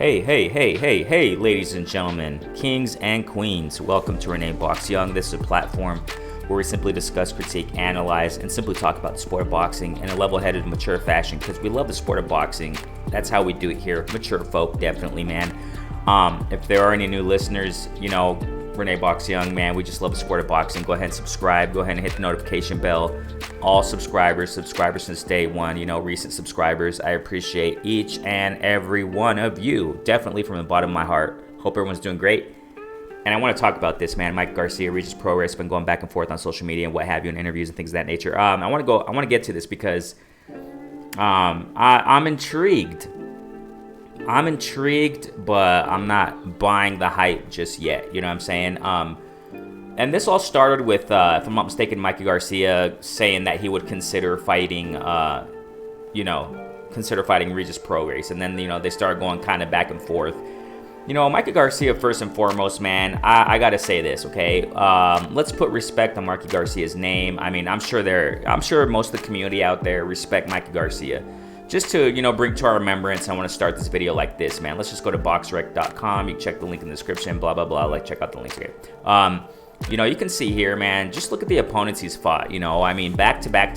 Hey, ladies and gentlemen, kings and queens, welcome to Renee Box Young. This is a platform where we simply discuss, critique, analyze, and simply talk about the sport of boxing in a level-headed, mature fashion because we love the sport of boxing. That's how we do it here. Mature folk, definitely, man. If there are any new listeners, Renee Box Young, man, we just love the sport of boxing. Go ahead and subscribe. Go ahead and hit the notification bell. All subscribers since day one, recent subscribers. I appreciate each and every one of you, definitely from the bottom of my heart. Hope everyone's doing great. And I want to talk about this, man. Mikey Garcia, Regis, Prograis, been going back and forth on social media and what have you, and interviews and things of that nature. I want to get to this because I'm intrigued. I'm intrigued, but I'm not buying the hype just yet. You know what I'm saying? And this all started with, if I'm not mistaken, Mikey Garcia saying that he would consider fighting, Regis Prograis. And then, they started going kind of back and forth. Mikey Garcia, first and foremost, man, I got to say this, okay? Let's put respect on Mikey Garcia's name. I mean, I'm sure most of the community out there respect Mikey Garcia. Just to, bring to our remembrance, I want to start this video like this, man. Let's just go to boxrec.com. You can check the link in the description, blah, blah, blah. Check out the links here. You can see here, man, just look at the opponents he's fought. Back to back,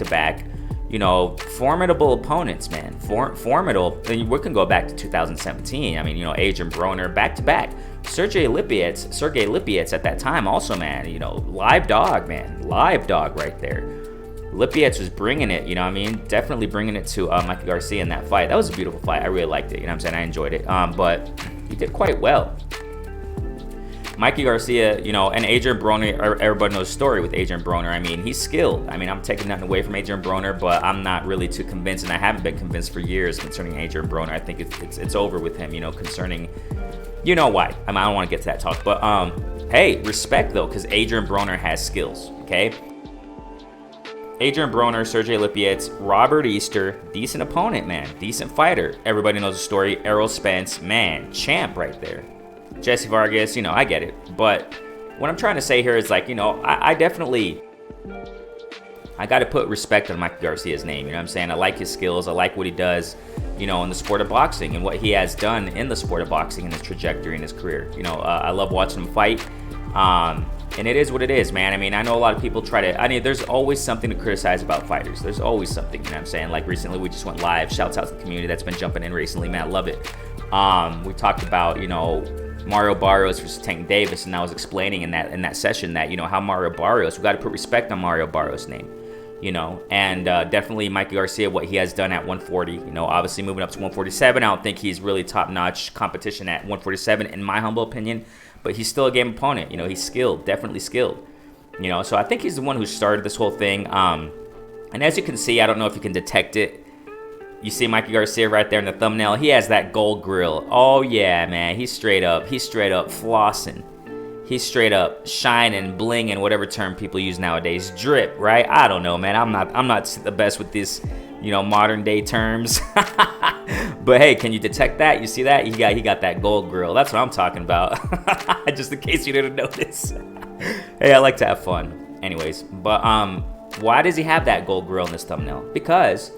formidable opponents, man. Formidable. We can go back to 2017. Adrian Broner, back to back. Sergey Lipetz at that time also, man. Live dog, man. Live dog right there. Lipetz was bringing it, definitely bringing it to Mikey Garcia in that fight. That was a beautiful fight. I really liked it, I enjoyed it. But he did quite well. Mikey Garcia, and Adrian Broner, everybody knows the story with Adrian Broner. He's skilled. I'm taking nothing away from Adrian Broner, but I'm not really too convinced, and I haven't been convinced for years concerning Adrian Broner. I think it's over with him, concerning, why. I don't want to get to that talk, but hey, respect though, because Adrian Broner has skills, okay? Adrian Broner, Sergey Lipetz, Robert Easter, decent opponent, man, decent fighter. Everybody knows the story. Errol Spence, man, champ right there. Jesse Vargas, I get it. But what I'm trying to say here is I got to put respect on Mikey Garcia's name. I like his skills. I like what he does, in the sport of boxing and what he has done in the sport of boxing and his trajectory in his career. I love watching him fight. And it is what it is, man. I know a lot of people try to, there's always something to criticize about fighters. There's always something, Like recently we just went live. Shouts out to the community that's been jumping in recently, man. I love it. We talked about, Mario Barrios versus Tank Davis, and I was explaining in that session that, how Mario Barrios, we got to put respect on Mario Barrios' name, and definitely Mikey Garcia, what he has done at 140, obviously moving up to 147. I don't think he's really top-notch competition at 147, in my humble opinion, but he's still a game opponent. He's skilled, definitely skilled, so I think he's the one who started this whole thing. And as you can see, I don't know if you can detect it. You see Mikey Garcia right there in the thumbnail. He has that gold grill. Oh yeah, man. He's straight up flossing. He's straight up shining, blinging, whatever term people use nowadays. Drip, right? I don't know, man. I'm not the best with these, modern day terms. But hey, can you detect that? You see that? He got that gold grill. That's what I'm talking about. Just in case you didn't notice. Hey, I like to have fun. Anyways, but why does he have that gold grill in this thumbnail? Because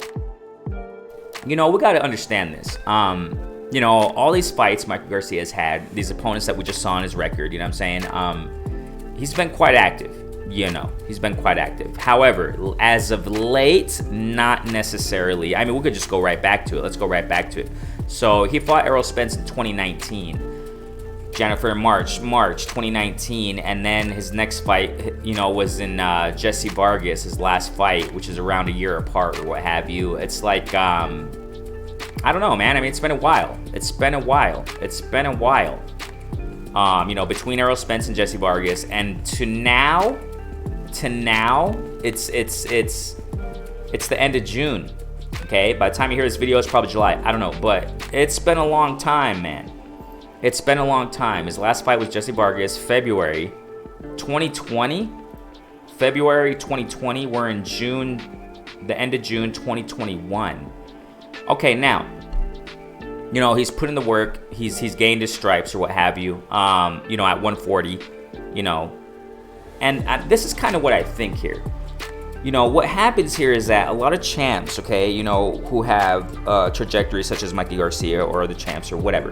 we got to understand this. All these fights Mikey Garcia has had, these opponents that we just saw on his record, he's been quite active. He's been quite active. However, as of late, not necessarily. We could just go right back to it. Let's go right back to it. So he fought Errol Spence in 2019. March 2019, and then his next fight, was in Jesse Vargas, his last fight, which is around a year apart or what have you. It's like, I don't know, man. It's been a while. Between Errol Spence and Jesse Vargas, and to now, it's the end of June. Okay, by the time you hear this video, it's probably July. I don't know, but it's been a long time, man. It's been a long time. His last fight was Jesse Vargas, February 2020. We're in June, the end of June 2021. Okay, now, he's put in the work. He's gained his stripes or what have you, at 140, and this is kind of what I think here. you know, what happens here is that a lot of champs, okay, you know, who have trajectories such as Mikey Garcia or the champs or whatever,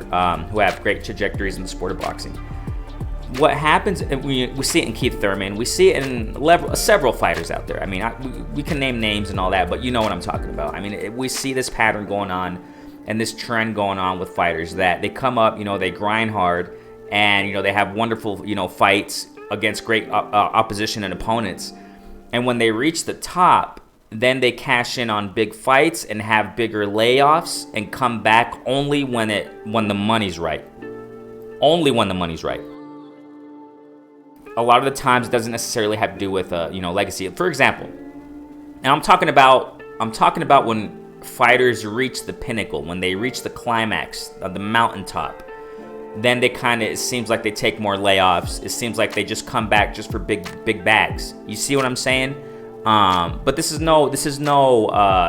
who have great trajectories in the sport of boxing. What happens, and we see it in Keith Thurman, we see it in several fighters out there. I mean, we can name names and all that, but you know what I'm talking about. I mean, we see this pattern going on and this trend going on with fighters that they come up, you know, they grind hard, and, you know, they have wonderful, you know, fights against great opposition and opponents. And when they reach the top, then they cash in on big fights and have bigger layoffs and come back only when the money's right. Only when the money's right. A lot of the times it doesn't necessarily have to do with you know, legacy. For example, and I'm talking about when fighters reach the pinnacle, when they reach the climax of the mountaintop, then they it seems like they take more layoffs. It seems like they just come back just for big bags. You see what I'm saying? But this is no,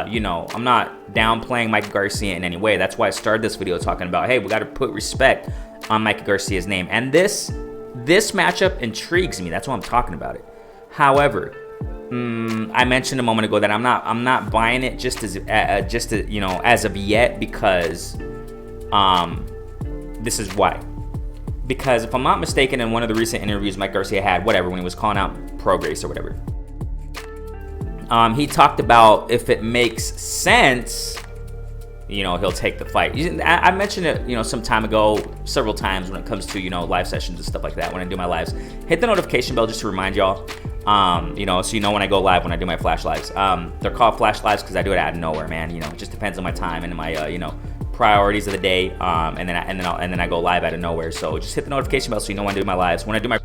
you know, I'm not downplaying Mikey Garcia in any way. That's why I started this video talking about, hey, we got to put respect on Mikey Garcia's name. And this matchup intrigues me. That's why I'm talking about it. However, I mentioned a moment ago that I'm not buying it just you know, as of yet, because this is why. Because if I'm not mistaken, in one of the recent interviews Mike Garcia had, whatever, when he was calling out Prograis or whatever, he talked about if it makes sense, you know, he'll take the fight. I mentioned it, you know, some time ago, several times when it comes to, you know, live sessions and stuff like that. When I do my lives, hit the notification bell just to remind y'all, you know, so you know when I go live, when I do my flash lives. They're called flash lives because I do it out of nowhere, man. You know, it just depends on my time and my, you know, priorities of the day, and then I go live out of nowhere. So just hit the notification bell so you know when I do my lives. When I do my,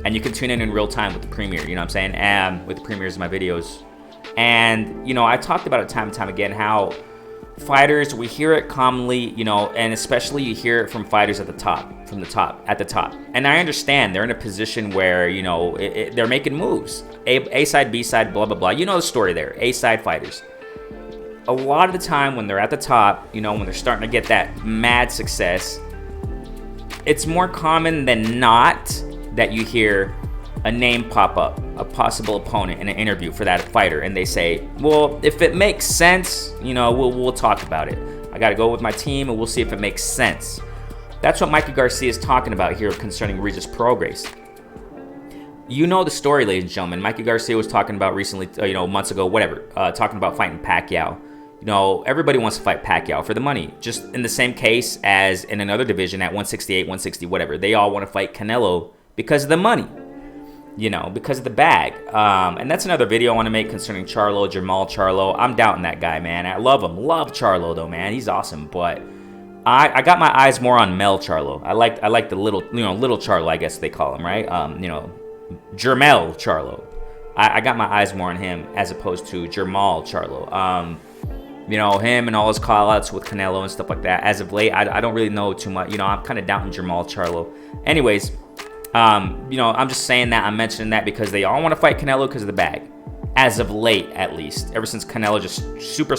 and you can tune in real time with the premiere. You know what I'm saying? And with the premieres of my videos. And, you know, I talked about it time and time again how fighters, we hear it commonly, you know, and especially you hear it from fighters at the top, at the top. And I understand they're in a position where, you know, they're making moves. A side, B side, blah, blah, blah. You know the story there. A side fighters. A lot of the time when they're at the top, you know, when they're starting to get that mad success, it's more common than not that you hear a name pop up, a possible opponent in an interview for that fighter, and they say, well, if it makes sense, you know, we'll talk about it. I got to go with my team and we'll see if it makes sense. That's what Mikey Garcia is talking about here concerning Regis Prograis. You know the story, ladies and gentlemen. Mikey Garcia was talking about recently, you know, months ago, whatever, talking about fighting Pacquiao. You know, everybody wants to fight Pacquiao for the money. Just in the same case as in another division at 168, 160, whatever. They all want to fight Canelo because of the money. You know, because of the bag. And that's another video I want to make concerning Charlo, Jamal Charlo. I'm doubting that guy, man. I love him. Love Charlo, though, man. He's awesome. But I got my eyes more on Mel Charlo. I like the little Charlo, I guess they call him, right? You know, Jermel Charlo. I got my eyes more on him as opposed to Jamal Charlo. You know, him and all his call-outs with Canelo and stuff like that. As of late, I don't really know too much. You know, I'm kind of doubting Jamal Charlo. Anyways, you know, I'm just saying that. I'm mentioning that because they all want to fight Canelo because of the bag. As of late, at least. Ever since Canelo just super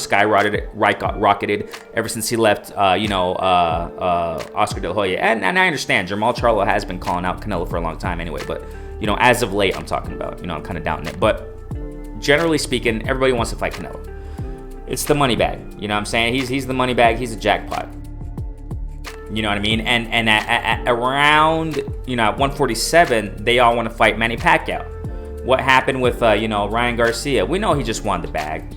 rocketed. Ever since he left, you know, Oscar De La Hoya. And I understand, Jamal Charlo has been calling out Canelo for a long time anyway. But, you know, as of late, I'm talking about. You know, I'm kind of doubting it. But generally speaking, everybody wants to fight Canelo. It's the money bag. You know what I'm saying? He's the money bag. He's a jackpot. You know what I mean? And at around, you know, at 147, they all want to fight Manny Pacquiao. What happened with, you know, Ryan Garcia? We know he just won the bag.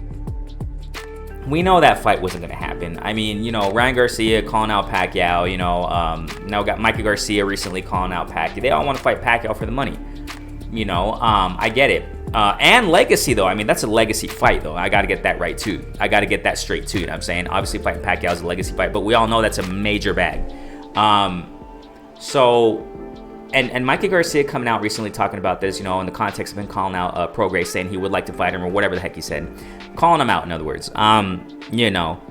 We know that fight wasn't going to happen. I mean, you know, Ryan Garcia calling out Pacquiao, you know, now we got Mikey Garcia recently calling out Pacquiao. They all want to fight Pacquiao for the money. You know, I get it. And legacy, though. I mean, that's a legacy fight, though. I got to get that right, too. I got to get that straight, too. You know what I'm saying? Obviously, fighting Pacquiao is a legacy fight, but we all know that's a major bag. And Mikey Garcia coming out recently talking about this, you know, in the context of him calling out Prograis, saying he would like to fight him or whatever the heck he said. Calling him out, in other words. You know,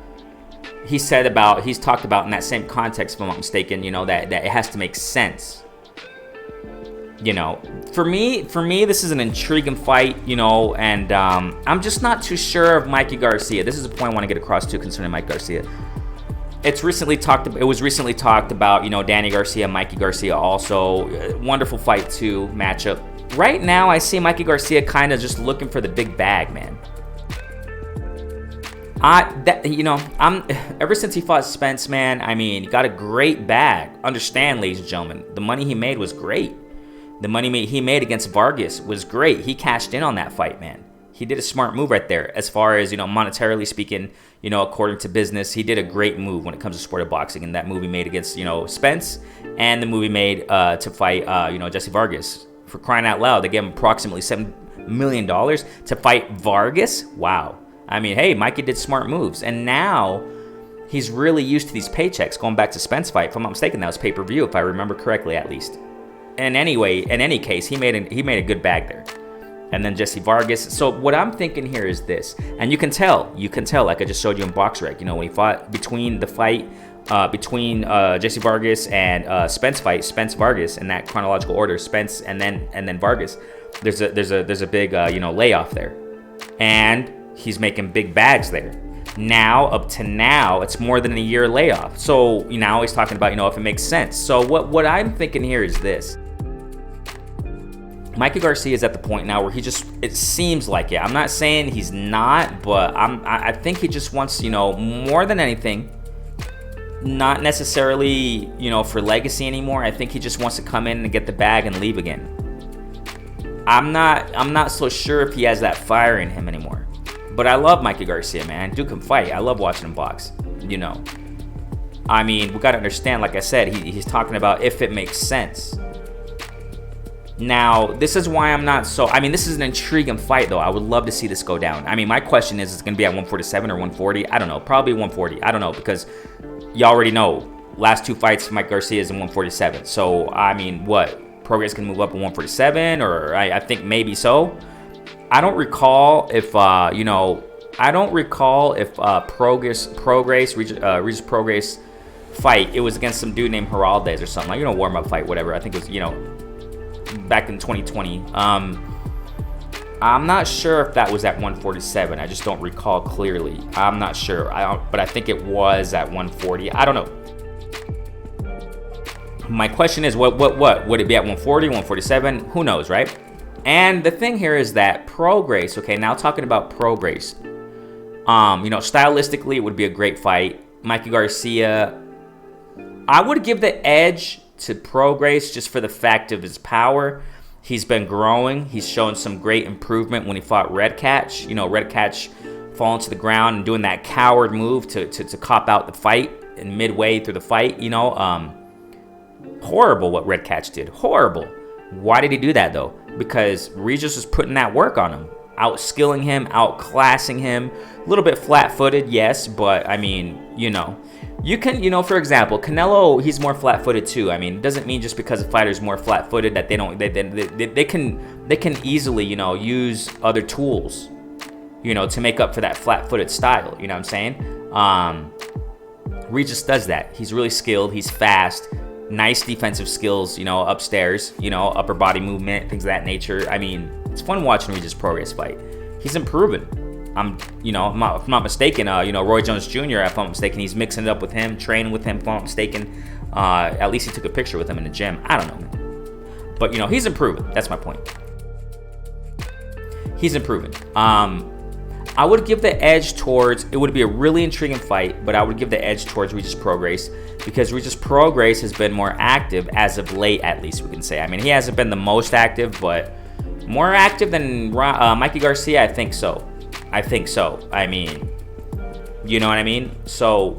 he's talked about in that same context, if I'm not mistaken, you know, that it has to make sense. You know, for me, this is an intriguing fight, you know, and I'm just not too sure of Mikey Garcia. This is a point I want to get across to concerning Mike Garcia. It was recently talked about, Danny Garcia, Mikey Garcia also. Wonderful fight too, matchup. Right now, I see Mikey Garcia kind of just looking for the big bag, man. I'm ever since he fought Spence, man. I mean, he got a great bag. Understand, ladies and gentlemen, the money he made was great. The money he made against Vargas was great. He cashed in on that fight, man. He did a smart move right there. As far as, monetarily speaking, according to business, he did a great move when it comes to sport of boxing. And that move he made against, Spence, and the move he made to fight, Jesse Vargas. For crying out loud, they gave him approximately $7 million to fight Vargas. Wow. I mean, hey, Mikey did smart moves. And now he's really used to these paychecks. Going back to Spence fight, if I'm not mistaken, that was pay-per-view, if I remember correctly, at least. And anyway, in any case, he made a good bag there. And then Jesse Vargas. So what I'm thinking here is this, and you can tell, like I just showed you in BoxRec, when he fought between Jesse Vargas and Spence Vargas in that chronological order, Spence and then Vargas. There's a big layoff there, and he's making big bags there. Now, up to now, it's more than a year layoff. So now he's talking about if it makes sense. So what I'm thinking here is this. Mikey Garcia is at the point now where it seems like it. I'm not saying he's not, but I think he just wants, more than anything, not necessarily, for legacy anymore. I think he just wants to come in and get the bag and leave again. I'm not so sure if he has that fire in him anymore. But I love Mikey Garcia, man. Dude can fight. I love watching him box, I mean, we got to understand, like I said, he's talking about if it makes sense. Now, this is why I'm not so... I mean, this is an intriguing fight, though. I would love to see this go down. I mean, my question is, it's going to be at 147 or 140? I don't know. Probably 140. I don't know, because you already know, last two fights, Mike Garcia is in 147. So, I mean, what? Prograis can move up in 147? Or I think maybe so. I don't recall if, Prograis, Regis Prograis fight, it was against some dude named Heraldez or something. Like, warm-up fight, whatever. I think it was, back in 2020. I'm not sure if that was at 147. I just don't recall clearly. I'm not sure. But I think it was at 140. I don't know. My question is, what would it be at 140, 147? Who knows, right? And the thing here is that Prograis. Okay, now talking about Prograis. Stylistically, it would be a great fight. Mikey Garcia, I would give the edge to Prograis just for the fact of his power. He's been growing. He's shown some great improvement when he fought Red Catch. Red Catch falling to the ground and doing that coward move to cop out the fight and midway through the fight. Horrible what Red Catch did. Horrible. Why did he do that, though? Because Regis was putting that work on him. Outskilling him, outclassing him. A little bit flat-footed, yes, but, I mean, you can, for example, Canelo, he's more flat-footed too. I mean, it doesn't mean just because a fighter's more flat-footed that they can easily, use other tools, to make up for that flat-footed style. You know what I'm saying? Regis does that. He's really skilled. He's fast. Nice defensive skills, upstairs, upper body movement, things of that nature. I mean, it's fun watching Regis Prograis fight. He's improving. If I'm not mistaken, Roy Jones Jr., if I'm not mistaken, he's mixing it up with him, training with him, if I'm not mistaken. At least he took a picture with him in the gym. I don't know, man. But, he's improving. That's my point. He's improving. I would give the edge towards, it would be a really intriguing fight, but I would give the edge towards Regis Prograis because Regis Prograis has been more active as of late, at least we can say. I mean, he hasn't been the most active, but more active than Mikey Garcia, I think so. I mean, you know what I mean? So,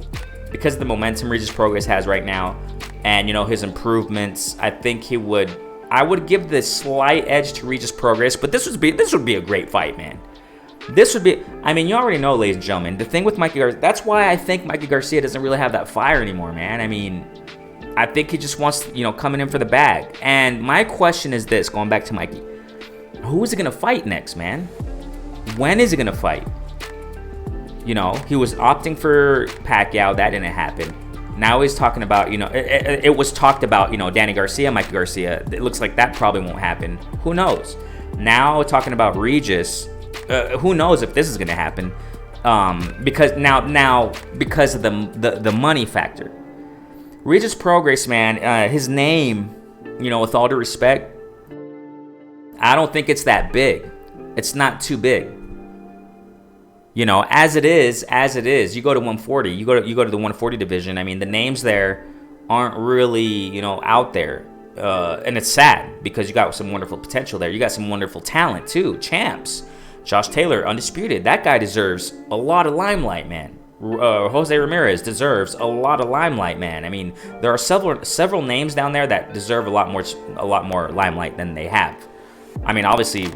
because of the momentum Regis Prograis has right now, and his improvements, I think I would give the slight edge to Regis Prograis. But this would be a great fight, man. This would be, I mean, you already know, ladies and gentlemen, the thing with Mikey Garcia, that's why I think Mikey Garcia doesn't really have that fire anymore, man. I mean, I think he just wants, coming in for the bag. And my question is this, going back to Mikey, who is he going to fight next, man? When is he going to fight? He was opting for Pacquiao. That didn't happen. Now he's talking about, it was talked about, Danny Garcia, Mikey Garcia. It looks like that probably won't happen. Who knows? Now talking about Regis. Who knows if this is going to happen? Because of the money factor. Regis Prograis, man, his name, with all due respect, I don't think it's that big. It's not too big. As it is. You go to 140. You go to the 140 division. I mean, the names there aren't really, out there. And it's sad because you got some wonderful potential there. You got some wonderful talent too. Champs. Josh Taylor, undisputed. That guy deserves a lot of limelight, man. Jose Ramirez deserves a lot of limelight, man. I mean, there are several names down there that deserve a lot more limelight than they have. I mean, obviously,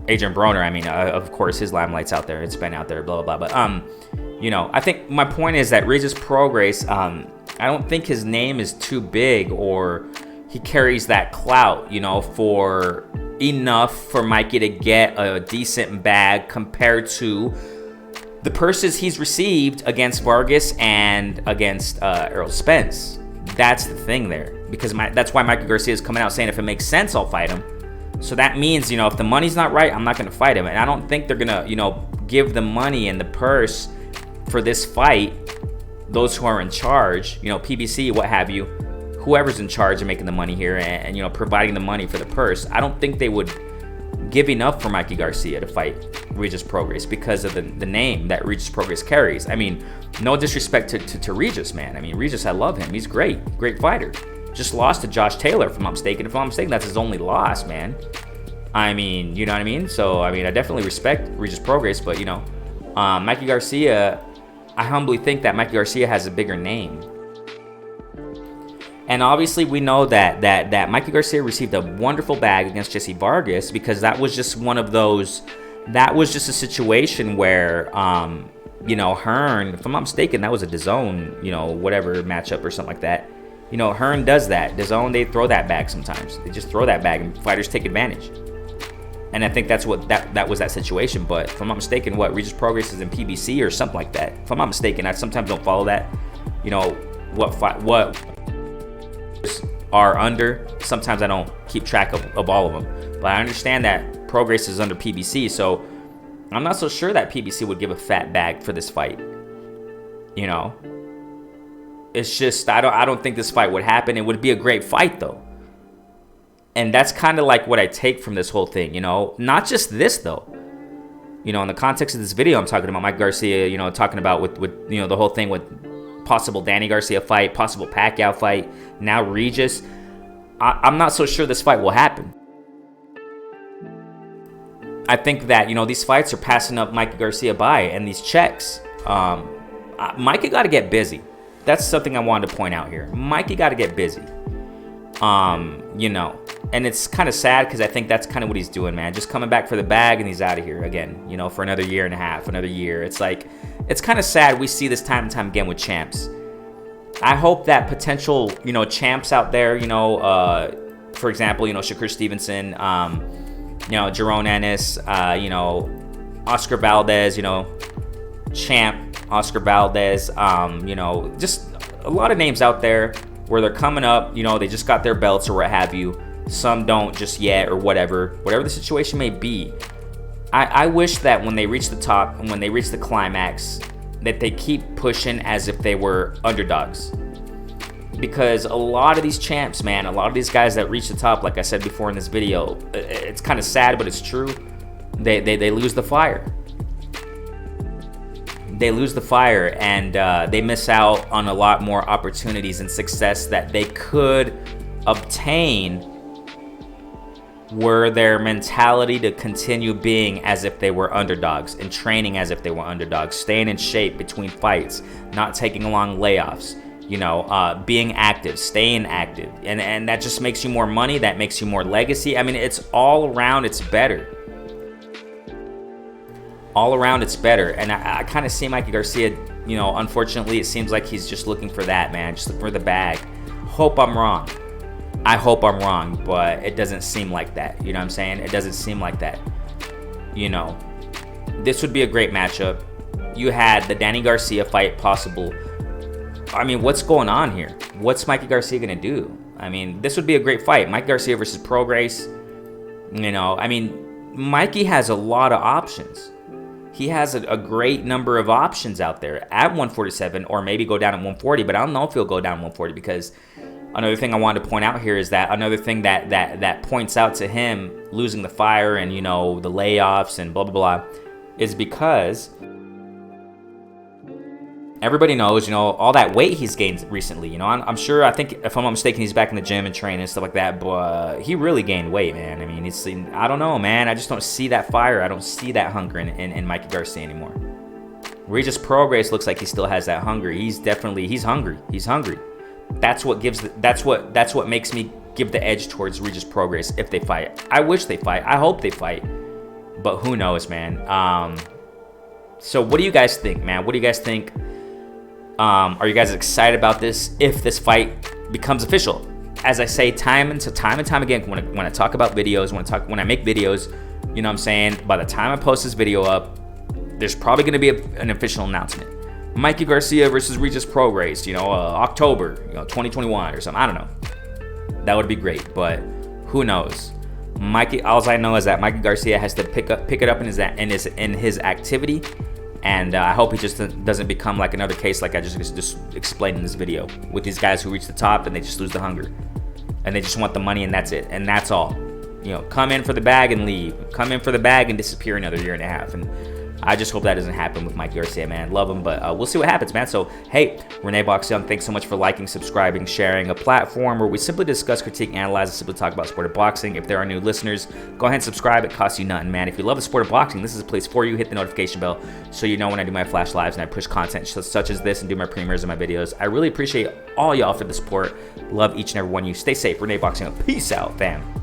Adrian Broner. I mean, of course, his limelight's out there. It's been out there, blah blah blah. But I think my point is that Regis Prograis, I don't think his name is too big, or he carries that clout, for enough for Mikey to get a decent bag compared to the purses he's received against Vargas and against Errol Spence. That's the thing there, because that's why Mikey Garcia is coming out saying if it makes sense, I'll fight him. So that means, if the money's not right, I'm not going to fight him. And I don't think they're going to, give the money and the purse for this fight, those who are in charge, PBC, what have you, whoever's in charge of making the money here and providing the money for the purse. I don't think they would give enough for Mikey Garcia to fight Regis Prograis because of the name that Regis Prograis carries. I mean, no disrespect to Regis, man. I mean, Regis, I love him. He's great fighter. Just lost to Josh Taylor, if I'm not mistaken. If I'm not mistaken, that's his only loss, man. I mean, you know what I mean? So, I mean, I definitely respect Regis Prograis, but, Mikey Garcia, I humbly think that Mikey Garcia has a bigger name. And obviously, we know that Mikey Garcia received a wonderful bag against Jesse Vargas because that was just one of those. That was just a situation where, Hearn, if I'm not mistaken, that was a DAZN, whatever matchup or something like that. Hearn does that. DAZN, they throw that bag sometimes. They just throw that bag and fighters take advantage. And I think that's what that was that situation. But if I'm not mistaken, Regis Prograis is in PBC or something like that. If I'm not mistaken, I sometimes don't follow that. What are under. Sometimes I don't keep track of all of them. But I understand that Prograis is under PBC, so I'm not so sure that PBC would give a fat bag for this fight. It's just I don't think this fight would happen. It would be a great fight though. And that's kind of like what I take from this whole thing, Not just this though. In the context of this video, I'm talking about Mike Garcia, talking about with the whole thing with possible Danny Garcia fight, possible Pacquiao fight, now Regis. I'm not so sure this fight will happen. I think that, these fights are passing up Mikey Garcia by, and these checks. Mikey got to get busy. That's something I wanted to point out here. Mikey got to get busy. And it's kind of sad because I think that's kind of what he's doing, man. Just coming back for the bag and he's out of here again, for another year and a half, another year. It's like, it's kind of sad we see this time and time again with champs. I hope that potential, champs out there, for example, Shakur Stevenson, Jerome Ennis, Oscar Valdez, champ Oscar Valdez, just a lot of names out there where they're coming up, they just got their belts or what have you. Some don't just yet or whatever the situation may be. I wish that when they reach the top and when they reach the climax, that they keep pushing as if they were underdogs. Because a lot of these champs, man, a lot of these guys that reach the top, like I said before in this video, it's kind of sad, but it's true. They lose the fire. They lose the fire, and they miss out on a lot more opportunities and success that they could obtain were their mentality to continue being as if they were underdogs and training as if they were underdogs, staying in shape between fights, not taking long layoffs, being active, staying active. And that just makes you more money. That makes you more legacy. I mean, it's all around, it's better. All around, it's better. And I kind of see Mikey Garcia, unfortunately, it seems like he's just looking for that, man, just looking for the bag. Hope I'm wrong. I hope I'm wrong, but it doesn't seem like that. You know what I'm saying? It doesn't seem like that. This would be a great matchup. You had the Danny Garcia fight possible. I mean, what's going on here? What's Mikey Garcia going to do? I mean, this would be a great fight. Mikey Garcia versus Prograis. I mean, Mikey has a lot of options. he has a great number of options out there at 147, or maybe go down at 140. But I don't know if he'll go down 140, because another thing I wanted to point out here is that another thing that points out to him losing the fire and, you know, the layoffs and blah, blah, blah, is because everybody knows, you know, all that weight he's gained recently. You know, I'm sure, I think, if I'm not mistaken, he's back in the gym and training and stuff like that, but he really gained weight, man. I mean, I don't know, man. I just don't see that fire. I don't see that hunger in Mikey Garcia anymore. Regis Prograis looks like he still has that hunger. He's hungry. He's hungry. That's what makes me give the edge towards Regis Prograis if they fight. I wish they fight. I hope they fight. But who knows, man. So what do you guys think, man? What do you guys think? Are you guys excited about this if this fight becomes official? As I say time and time again, when I talk about videos, when I make videos, you know what I'm saying? By the time I post this video up, there's probably going to be an official announcement. Mikey Garcia versus Regis Prograis, you know, October, 2021 or something. I don't know. That would be great, but who knows? All I know is that Mikey Garcia has to pick it up in his activity, and I hope he just doesn't become like another case like I just explained in this video with these guys who reach the top and they just lose the hunger, and they just want the money and that's it, and that's all. You know, come in for the bag and leave. Come in for the bag and disappear another year and a half. And I just hope that doesn't happen with Mikey Garcia, man. Love him, but we'll see what happens, man. So, hey, Renee Box Young, thanks so much for liking, subscribing, sharing, a platform where we simply discuss, critique, analyze, and simply talk about sport of boxing. If there are new listeners, go ahead and subscribe. It costs you nothing, man. If you love the sport of boxing, this is a place for you. Hit the notification bell so you know when I do my flash lives and I push content such as this and do my premieres of my videos. I really appreciate all y'all for the support. Love each and every one of you. Stay safe. Renee Box Young. Peace out, fam.